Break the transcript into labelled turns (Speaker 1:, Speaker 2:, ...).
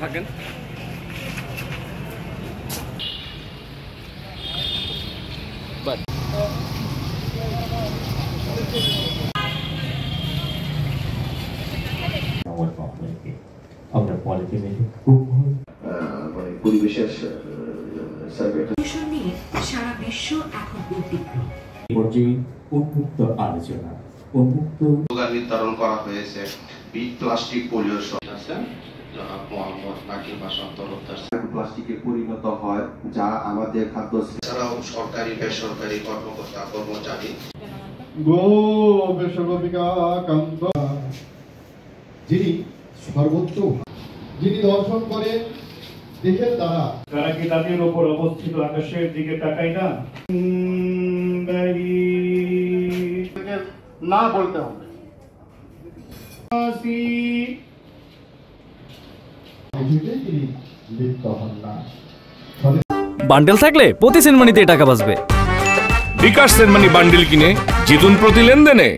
Speaker 1: থাকেন
Speaker 2: আমরা পলিথিনে খুব
Speaker 3: মানে পরিবেশের
Speaker 4: নিয়ে সারা বিশ্ব এখন উদ্বিগ্ন।
Speaker 2: পর্যায়ে উন্মুক্ত আলোচনা উন্মুক্ত
Speaker 3: স্লোগান নির্ধারণ করা হয়েছে বিট প্লাস্টিক পলিউশন প্লাস্টিকে পরিণত হয় যা আমাদের খাদ্য এছাড়াও সরকারি বেসরকারি কর্মকর্তা কর্মচারী
Speaker 5: যিনি সর্বোচ্চ যিনি দর্শন করেন দেখেন তারা
Speaker 6: কি তাদের উপর অবস্থিত আকাশের দিকে তাকায় না?
Speaker 5: না বলতে হবে তিনি লিপ্ত হন না।
Speaker 1: বান্ডেল থাকলে প্রতি সেনমানিতে টাকা বাঁচবে।
Speaker 7: বিকাশ সেনমানি বান্ডেল কিনে জিতুন প্রতি লেনদেনে।